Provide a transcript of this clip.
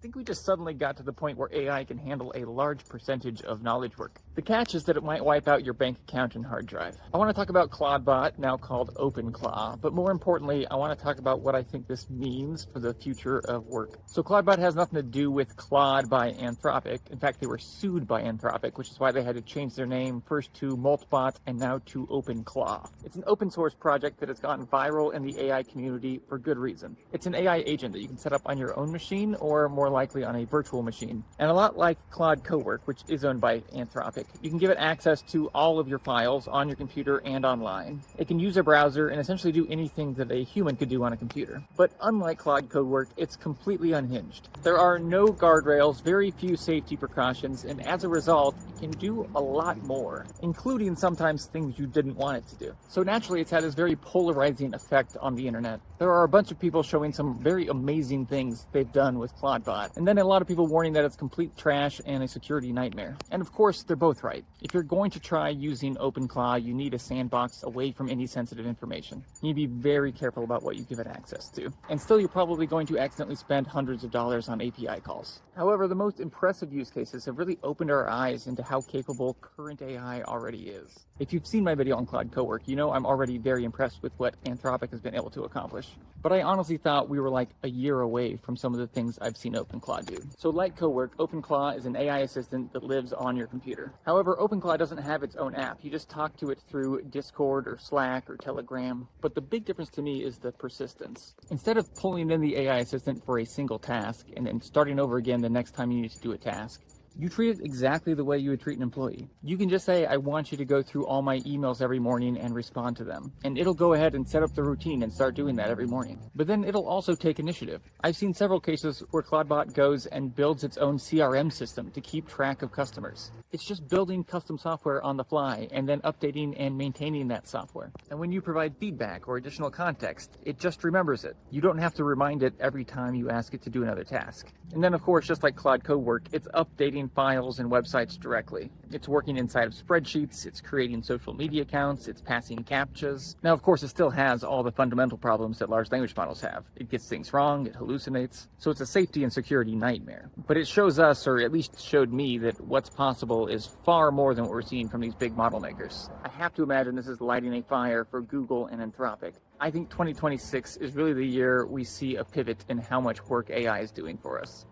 think we just suddenly got to the point where AI can handle a large percentage of knowledge work. The catch is that it might wipe out your bank account and hard drive. I want to talk about ClawdBot, now called OpenClaw, but more importantly, I want to talk about what I think this means for the future of work. So ClawdBot has nothing to do with Claude by Anthropic. In fact, they were sued by Anthropic, which is why they had to change their name first to Moltbot and now to OpenClaw. It's an open source project that has gotten viral in the AI community for good reason. It's an AI agent that you can set up on your own machine or more likely on a virtual machine. And a lot like Claude Cowork, which is owned by Anthropic, you can give it access to all of your files on your computer and online. It can use a browser and essentially do anything that a human could do on a computer. But unlike Claude Cowork, it's completely unhinged. There are no guardrails, very few safety precautions, and as a result, it can do a lot more, including sometimes things you didn't want it to do. So naturally, it's had this very polarizing effect on the internet. There are a bunch of people showing some very amazing things they've done with ClawdBot, and then a lot of people warning that it's complete trash and a security nightmare. And of course, they're both right. If you're going to try using OpenClaw, you need a sandbox away from any sensitive information. You need to be very careful about what you give it access to. And still, you're probably going to accidentally spend hundreds of dollars on API calls. However, the most impressive use cases have really opened our eyes into how capable current AI already is. If you've seen my video on Claude Cowork, you know I'm already very impressed with what Anthropic has been able to accomplish. But I honestly thought we were like a year away from some of the things I've seen OpenClaw do. So like Cowork, OpenClaw is an AI assistant that lives on your computer. However, OpenClaw doesn't have its own app. You just talk to it through Discord or Slack or Telegram. But the big difference to me is the persistence. Instead of pulling in the AI assistant for a single task and then starting over again the next time you need to do a task, you treat it exactly the way you would treat an employee. You can just say, I want you to go through all my emails every morning and respond to them. And it'll go ahead and set up the routine and start doing that every morning. But then it'll also take initiative. I've seen several cases where ClawdBot goes and builds its own CRM system to keep track of customers. It's just building custom software on the fly and then updating and maintaining that software. And when you provide feedback or additional context, it just remembers it. You don't have to remind it every time you ask it to do another task. And then of course, just like Claude Cowork, it's updating files and websites directly. It's working inside of spreadsheets, it's creating social media accounts, it's passing CAPTCHAs. Now, of course, it still has all the fundamental problems that large language models have. It gets things wrong, it hallucinates, so it's a safety and security nightmare. But it shows us, or at least showed me, that what's possible is far more than what we're seeing from these big model makers. I have to imagine this is lighting a fire for Google and Anthropic. I think 2026 is really the year we see a pivot in how much work AI is doing for us.